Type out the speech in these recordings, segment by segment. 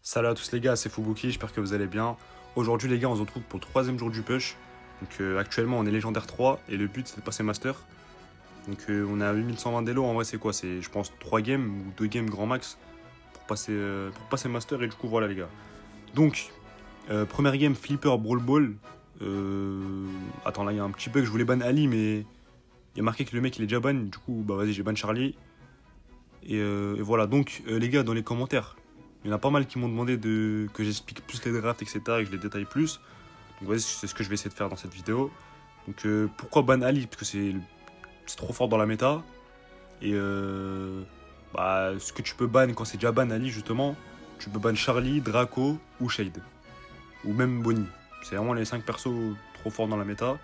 Salut à tous les gars, c'est Fubuki, j'espère que vous allez bien. Aujourd'hui les gars, on se retrouve pour le troisième jour du push. Donc actuellement on est légendaire 3 et le but c'est de passer master. Donc on est à 8120 d'élo, en vrai c'est quoi? C'est je pense 3 games ou 2 games grand max pour passer master et du coup voilà les gars. Donc première game Flipper Brawl Ball. Attends là il y a un petit bug, je voulais ban Ali mais il y a marqué que le mec il est déjà ban, du coup bah vas-y j'ai ban Charlie. Et voilà, donc les gars dans les commentaires, il y en a pas mal qui m'ont demandé que j'explique plus les drafts, etc. et que je les détaille plus. Donc vas-y, c'est ce que je vais essayer de faire dans cette vidéo. Donc pourquoi ban Ali? Parce que c'est trop fort dans la méta. Et bah, ce que tu peux ban quand c'est déjà ban Ali, justement, tu peux ban Charlie, Draco ou Shade. Ou même Bonnie. C'est vraiment les 5 persos trop forts dans la méta.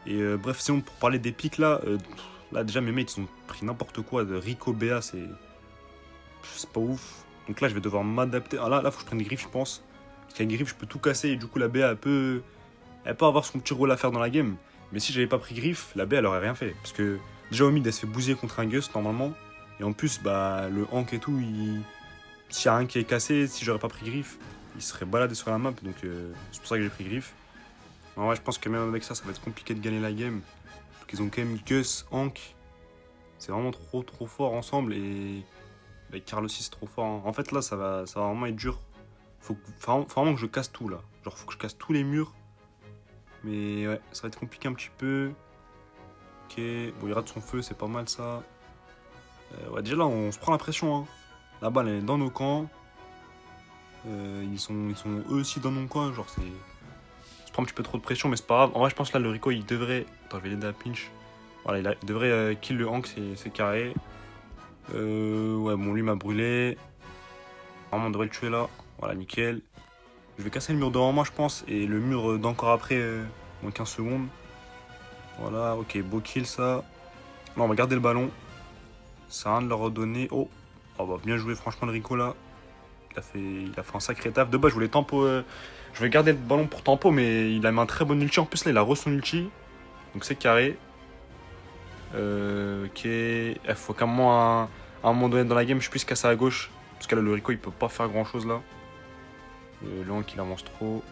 Et bref, sinon, pour parler des pics là, là déjà mes mates ils ont pris n'importe quoi. De Rico BA, c'est pas ouf. Donc là, je vais devoir m'adapter. Ah, là, faut que je prenne des griffes, je pense. Parce qu'avec griffe, je peux tout casser et du coup, la BA, elle peut avoir son petit rôle à faire dans la game. Mais si j'avais pas pris griffe, la BA, elle aurait rien fait. Parce que déjà, au mid, elle se fait bousiller contre un Gus, normalement. Et en plus, bah, le Hank et tout, s'il y a un qui est cassé, si j'aurais pas pris griffe, il serait baladé sur la map. Donc c'est pour ça que j'ai pris griffe. En vrai, je pense que même avec ça va être compliqué de gagner la game. Parce qu'ils ont quand même Gus, Hank. C'est vraiment trop fort ensemble. Et avec Carlos aussi, c'est trop fort, hein. En fait, là, ça va vraiment être dur. Faut vraiment que je casse tout, là. Genre, faut que je casse tous les murs. Mais ouais, ça va être compliqué un petit peu. Ok, bon, il rate son feu, c'est pas mal, ça. Ouais, déjà, là, on se prend la pression, hein. La balle, elle est dans nos camps. Ils sont eux aussi dans nos camps. Genre, on se prend un petit peu trop de pression, mais c'est pas grave. En vrai, je pense là, le Rico, il devrait... Attends, je vais l'aider à pinch. Voilà, il devrait kill le Hank, c'est carré. Ouais, bon, lui m'a brûlé. Vraiment, on devrait le tuer là. Voilà, nickel. Je vais casser le mur devant moi, je pense. Et le mur d'encore après, moins 15 secondes. Voilà, ok, beau kill ça. Là, on va garder le ballon. Ça a rien de leur redonner. Oh, oh bah, bien joué, franchement, le Rico là. Il a fait un sacré taf. De base, je voulais tempo. Je vais garder le ballon pour tempo, mais il a mis un très bon ulti. En plus, là, il a re son ulti. Donc, c'est carré. Ok. Il faut qu'à un moment donné dans la game, je puisse casser à gauche. Parce que là, le Rico, il peut pas faire grand chose là. Le Hank, il avance trop.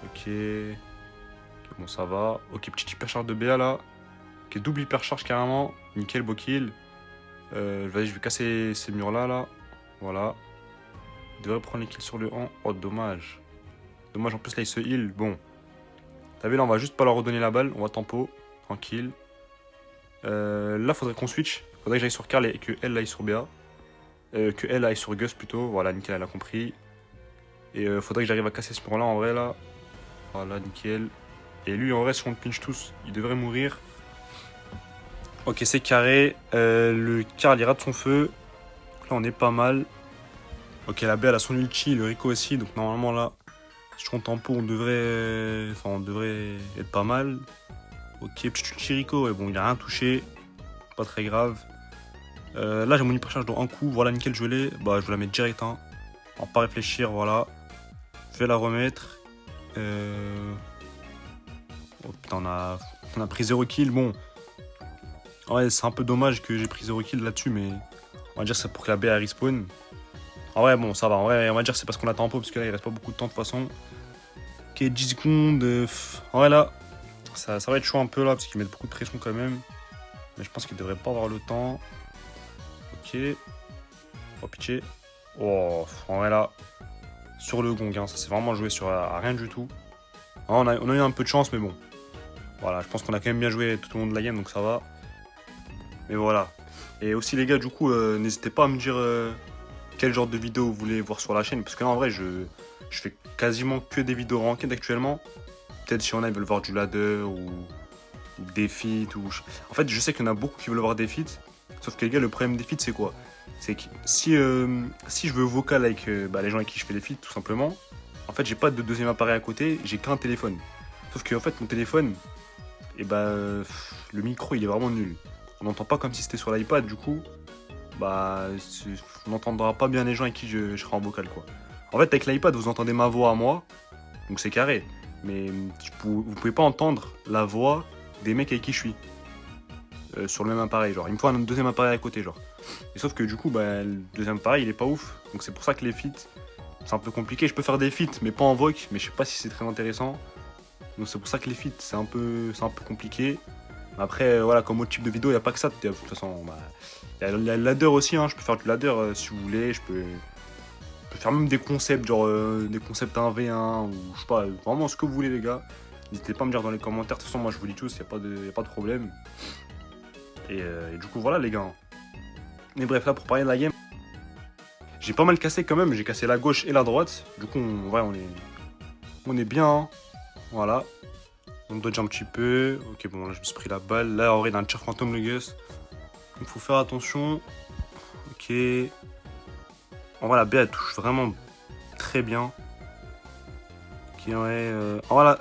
Ok. Ok, bon, ça va. Ok, petit hypercharge de BA là. Ok, double hypercharge carrément. Nickel, beau kill. Vas-y, je vais casser ces murs là, là. Voilà. Il devrait prendre les kills sur le 1. Oh, dommage. Dommage, en plus là, il se heal. Bon. T'as vu, là, on va juste pas leur redonner la balle. On va tempo. Tranquille. Là, faudrait qu'on switch. Faudrait que j'aille sur Karl et que elle aille sur BA. Que elle aille sur Gus plutôt. Voilà, nickel, elle a compris. Et faudrait que j'arrive à casser ce mur là en vrai là. Voilà, nickel. Et lui, en vrai, si on le pinch tous, il devrait mourir. Ok, c'est carré. Le Karl, il rate son feu. Donc là, on est pas mal. Ok, la B, elle a son ulti, le Rico aussi. Donc normalement, là, si on tempo, on devrait être pas mal. Ok, petit ulti Rico. Et bon, il a rien touché. Pas très grave. Là, j'ai mon hypercharge dans un coup. Voilà, nickel, je l'ai. Bah, je vais la mettre direct, hein. On va pas réfléchir, voilà. Je vais la remettre. Oh putain, on a pris 0 kill. Bon, ouais, c'est un peu dommage que j'ai pris 0 kill là-dessus, mais on va dire que c'est pour que la B elle respawn. Ah ouais, bon, ça va. En vrai, on va dire que c'est parce qu'on attend un peu, parce que là, il reste pas beaucoup de temps de toute façon. Ok, 10 secondes. En vrai, là, ça va être chaud un peu là, parce qu'ils mettent beaucoup de pression quand même. Mais je pense qu'ils devraient pas avoir le temps. Ok. Oh, pitié. Oh, en vrai, là, sur le gong, hein, ça s'est vraiment joué sur rien du tout. Ah, on a eu un peu de chance, mais bon. Voilà, je pense qu'on a quand même bien joué tout au long de la game, donc ça va. Mais voilà. Et aussi, les gars, du coup, n'hésitez pas à me dire quel genre de vidéo vous voulez voir sur la chaîne. Parce que là, en vrai, je fais quasiment que des vidéos ranked actuellement. Peut-être si on a, ils veulent voir du ladder ou des feats. En fait, je sais qu'il y en a beaucoup qui veulent voir des feats. Sauf que les gars, le problème des feats, c'est quoi? C'est que si je veux vocal avec les gens avec qui je fais les feats, tout simplement, en fait, j'ai pas de deuxième appareil à côté, j'ai qu'un téléphone. Sauf que, en fait, mon téléphone, et le micro, il est vraiment nul. On n'entend pas comme si c'était sur l'iPad, du coup, on n'entendra pas bien les gens avec qui je serai en vocal, quoi. En fait, avec l'iPad, vous entendez ma voix à moi, donc c'est carré. Mais vous pouvez pas entendre la voix des mecs avec qui je suis sur le même appareil, genre. Il me faut un deuxième appareil à côté, genre. Et sauf que du coup, bah, le deuxième pareil, il est pas ouf. Donc c'est pour ça que les feats, c'est un peu compliqué. Je peux faire des feats, mais pas en voc, mais je sais pas si c'est très intéressant. Donc c'est pour ça que les feats, c'est un peu compliqué. Après, voilà, comme autre type de vidéo, il n'y a pas que ça. De toute façon, bah, il y a le ladder aussi, hein. Je peux faire du ladder si vous voulez. Je peux faire même des concepts, genre des concepts 1v1 ou je sais pas, vraiment ce que vous voulez, les gars. N'hésitez pas à me dire dans les commentaires. De toute façon, moi je vous dis tous, il n'y a pas de problème. Et du coup, voilà, les gars. Mais bref, là, pour parler de la game, j'ai pas mal cassé quand même. J'ai cassé la gauche et la droite. Du coup, on est bien. Hein. Voilà. On dodge un petit peu. Ok, bon, là, je me suis pris la balle. Là, en vrai, il a un tir fantôme, le Gus. Donc, faut faire attention. Ok. En vrai, la B, elle touche vraiment très bien. Ok, ouais. Voilà.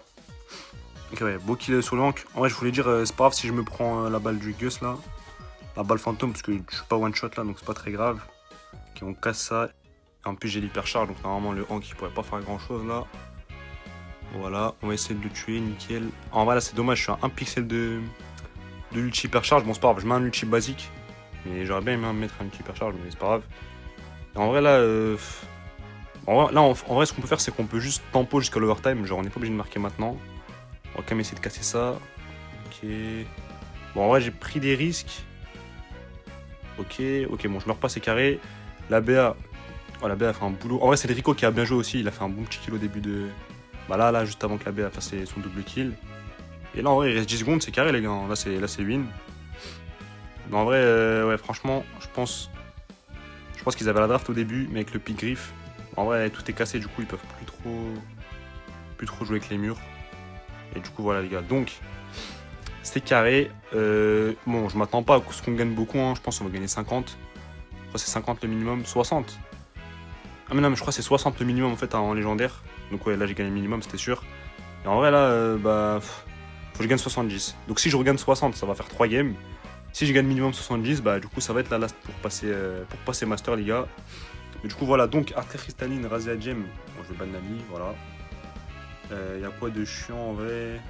Ok, ouais, beau kill sur le hank. En vrai, je voulais dire, c'est pas grave si je me prends la balle du Gus, là. La balle fantôme, parce que je suis pas one shot, là, donc c'est pas très grave. Ok, on casse ça. En plus, j'ai l'hypercharge, donc normalement, le hank, il pourrait pas faire grand-chose, là. Voilà, on va essayer de le tuer, nickel. En vrai, là, c'est dommage, je suis à 1 pixel de l'ulti hypercharge. Bon, c'est pas grave, je mets un ulti basique. Mais j'aurais bien aimé mettre un ulti hypercharge, mais c'est pas grave. Et en vrai, là, en vrai, ce qu'on peut faire, c'est qu'on peut juste tempo jusqu'à l'overtime. Genre, on n'est pas obligé de marquer maintenant. On va quand même essayer de casser ça. Ok. Bon, en vrai, j'ai pris des risques. Ok, bon, je meurs pas, c'est carré. La BA, oh, la BA a fait un boulot. En vrai, c'est le Rico qui a bien joué aussi. Il a fait un bon petit kill au début de. Bah là, juste avant que la BA fasse son double kill. Et là, en vrai, il reste 10 secondes, c'est carré, les gars. Là, c'est win. Mais en vrai, ouais, franchement, je pense qu'ils avaient la draft au début, mais avec le pick griff, en vrai, tout est cassé. Du coup, ils peuvent plus trop jouer avec les murs. Et du coup, voilà, les gars. Donc, c'est carré. Bon, je m'attends pas à ce qu'on gagne beaucoup. Hein. Je pense qu'on va gagner 50. Je crois que c'est 50 le minimum. 60. Ah, mais non, mais je crois que c'est 60 le minimum en fait en légendaire. Donc, ouais, là, j'ai gagné le minimum, c'était sûr. Et en vrai, là, bah. Faut que je gagne 70. Donc, si je regagne 60, ça va faire 3 games. Si je gagne minimum 70, bah, du coup, ça va être la last pour passer Master, les gars. Mais du coup, voilà. Donc, Artère Cristalline, Razia Gem. Bon, je vais ban Nami, voilà. Y a quoi de chiant en vrai?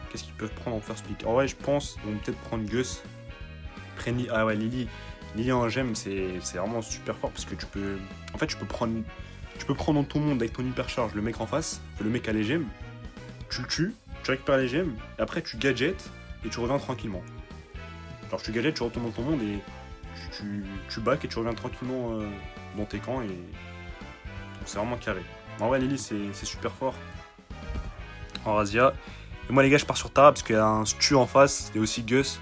Qu'est-ce qu'ils peuvent prendre en first pick? En vrai, je pense qu'ils vont peut-être prendre Gus. Ah ouais, Lily. Lily en gemme, c'est vraiment super fort parce que tu peux. En fait, tu peux prendre dans ton monde avec ton hypercharge le mec en face, le mec a les gemmes, tu le tues, tu récupères les gemmes, et après tu gadgets et tu reviens tranquillement. Genre, tu gadgets, tu retournes dans ton monde et tu back et tu reviens tranquillement dans tes camps et. Donc, c'est vraiment carré. En vrai, Lily, c'est super fort en Razia. Et moi, les gars, je pars sur Tara parce qu'il y a un Stu en face et aussi Gus.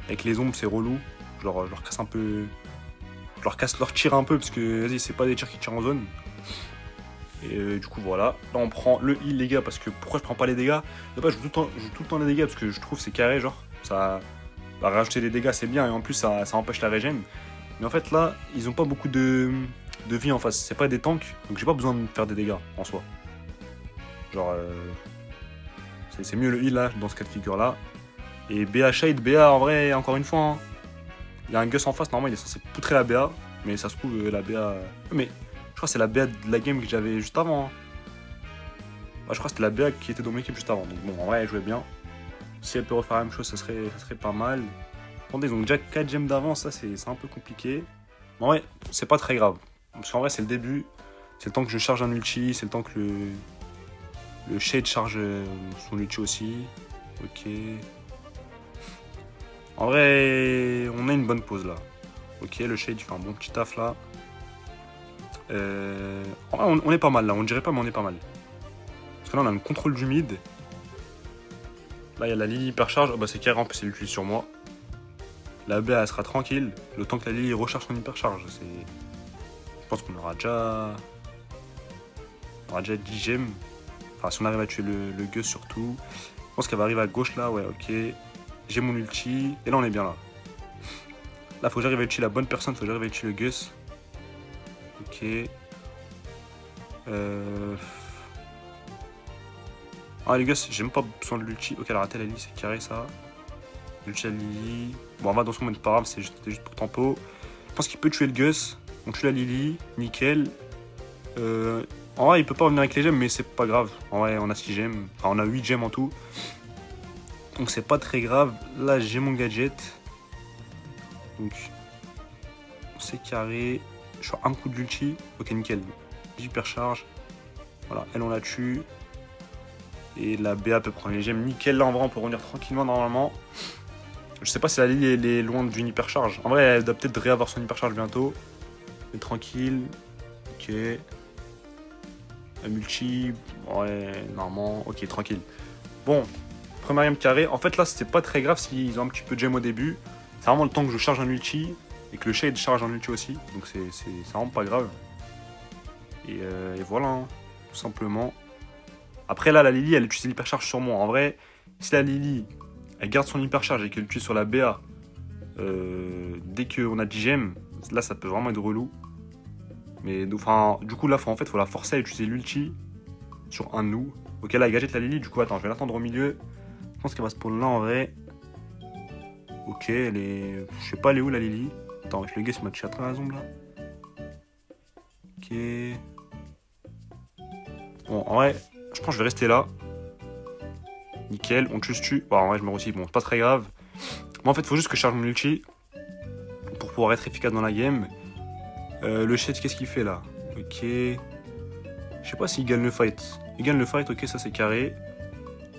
Avec les ombres, c'est relou. Je leur casse un peu. Je leur tire un peu parce que, vas-y, c'est pas des tirs qui tirent en zone. Et du coup, voilà. Là, on prend le heal, les gars, parce que pourquoi je prends pas les dégâts? Je joue tout le temps les dégâts parce que je trouve c'est carré, genre. Ça. Bah, rajouter des dégâts, c'est bien et en plus, ça empêche la régène. Mais en fait, là, ils ont pas beaucoup de vie en face. C'est pas des tanks, donc j'ai pas besoin de faire des dégâts en soi. Genre. C'est mieux le heal là, dans ce cas de figure là. Et BA Shade, BA en vrai, encore une fois, hein, il y a un Gus en face, normalement il est censé poutrer la BA, mais ça se trouve la BA. Mais je crois que c'est la BA de la game que j'avais juste avant. Hein. Ouais, je crois que c'était la BA qui était dans mon équipe juste avant. Donc bon, en vrai, elle jouait bien. Si elle peut refaire la même chose, ça serait pas mal. Attendez, ils ont déjà 4 gemmes d'avance, ça c'est un peu compliqué. Mais en vrai, c'est pas très grave. Parce qu'en vrai, c'est le début. C'est le temps que je charge un ulti, c'est le temps que le Shade charge son ulti aussi. Ok. En vrai, on a une bonne pause là. Ok, le Shade il fait un bon petit taf là. En vrai, on est pas mal là, on dirait pas, mais on est pas mal. Parce que là, on a le contrôle du mid. Là, il y a la Lily hypercharge. Oh, bah, c'est carré, en plus, elle l'utilise sur moi. La B, elle sera tranquille. Le temps que la Lily recharge son hypercharge, c'est. Je pense qu'on aura déjà. On aura déjà 10 gemmes. Enfin, si on arrive à tuer le Gus surtout. Je pense qu'elle va arriver à gauche là, ouais, ok. J'ai mon ulti. Et là, on est bien là. Là, faut que j'arrive à utiliser la bonne personne. Faut que j'arrive à utiliser le Gus. Ok. Ah, les Gus, j'ai même pas besoin de l'ulti. Ok, elle a raté la Lily, c'est carré ça. L'ulti à Lily. Bon, on va dans son moment, pas grave, c'était juste pour tempo. Je pense qu'il peut tuer le Gus. On tue la Lily. Nickel. En vrai, il peut pas revenir avec les gemmes, mais c'est pas grave. En vrai, on a 6 gemmes. Enfin, on a 8 gemmes en tout. Donc, c'est pas très grave. Là, j'ai mon gadget. Donc, c'est carré. Je suis un coup de l'ulti. Ok, nickel. J'hypercharge. Voilà, elle, on la tue. Et la BA peut prendre les gemmes. Nickel, là, en vrai, on peut revenir tranquillement, normalement. Je sais pas si la Lily, elle est loin d'une hypercharge. En vrai, elle doit peut-être réavoir son hypercharge bientôt. Mais tranquille. Ok. Un multi. Ouais, normalement. Ok, tranquille. Bon, première game carré. En fait, là, c'est pas très grave s'ils ont un petit peu de gemme au début. C'est vraiment le temps que je charge un ulti. Et que le shade charge un ulti aussi. Donc, c'est vraiment pas grave. Et voilà, hein, tout simplement. Après, là, la Lily, elle utilise l'hypercharge sur moi. En vrai, si la Lily, elle garde son hypercharge et qu'elle tue sur la BA dès qu'on a 10 gemmes, là, ça peut vraiment être relou. Mais enfin, du coup, là, en fait, faut la forcer à utiliser l'ulti sur un de nous. Ok, là, elle gadget la Lily. Du coup, attends, je vais l'attendre au milieu. Je pense qu'elle va spawn là en vrai. Ok, elle est. Je sais pas, elle est où la Lily. Attends, je le guess, il m'a touché à travers la zone là. Ok. Bon, en vrai, je pense que je vais rester là. Nickel, on tue. Bon, en vrai, je meurs aussi. Bon, c'est pas très grave. Moi, en fait, il faut juste que je charge mon ulti pour pouvoir être efficace dans la game. Le shade, qu'est-ce qu'il fait là? Ok. Je sais pas s'il gagne le fight. Il gagne le fight, ok, ça c'est carré.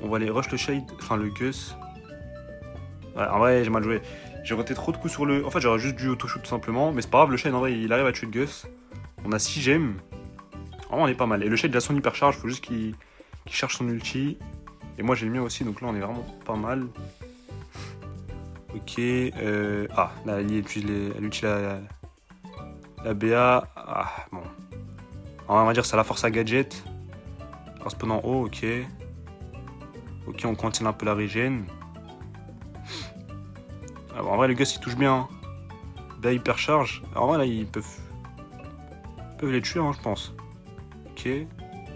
On va aller rush le shade, enfin le Gus. Ouais, en vrai, j'ai mal joué. J'ai roté trop de coups sur le. En fait, j'aurais juste dû auto-shoot tout simplement. Mais c'est pas grave, le shade en vrai, il arrive à tuer le Gus. On a 6 gemmes. Vraiment, on est pas mal. Et le shade, il a son hypercharge, faut juste qu'il cherche son ulti. Et moi, j'ai le mien aussi, donc là, on est vraiment pas mal. Ok. Ah, là, elle utilise la BA. Ah, bon. On va dire ça la force à gadget. Alors, spawn en haut, ok. Ok, on continue un peu la régène. Alors, en vrai, les gars, ils touchent bien. Hein. BA hypercharge. Alors, en vrai, là, ils peuvent les tuer, hein, je pense. Ok.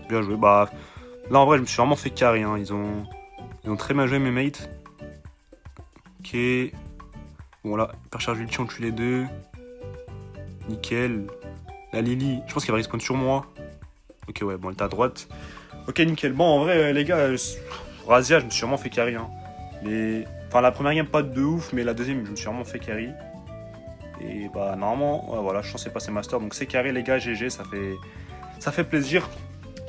Bien joué. Bah, là, en vrai, je me suis vraiment fait carry. Hein. Ils ont très bien joué, mes mates. Ok. Bon, là, hypercharge ulti, on tue les deux. Nickel. La Lily, je pense qu'elle va respawn sur moi. Ok, ouais, bon, elle est à droite. Ok, nickel. Bon, en vrai, les gars, Razia, je me suis vraiment fait carry. Hein. Mais... Enfin, la première game, pas de ouf, mais la deuxième, je me suis vraiment fait carry. Et bah, normalement, ouais, voilà, je suis censé passer master. Donc, c'est carré, les gars, GG, ça fait plaisir.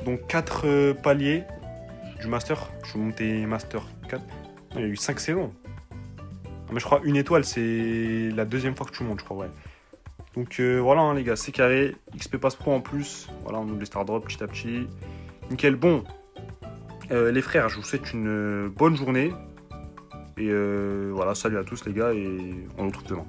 Donc, 4 paliers du master. Je suis monté master 4. Non, il y a eu 5 saisons. Non, mais je crois une étoile, c'est la deuxième fois que tu montes, je crois, ouais. Donc voilà hein, les gars, c'est carré. XP Pass Pro en plus. Voilà, on ouvre les Star Drop petit à petit. Nickel, bon. Les frères, je vous souhaite une bonne journée. Et voilà, salut à tous les gars et on se retrouve demain.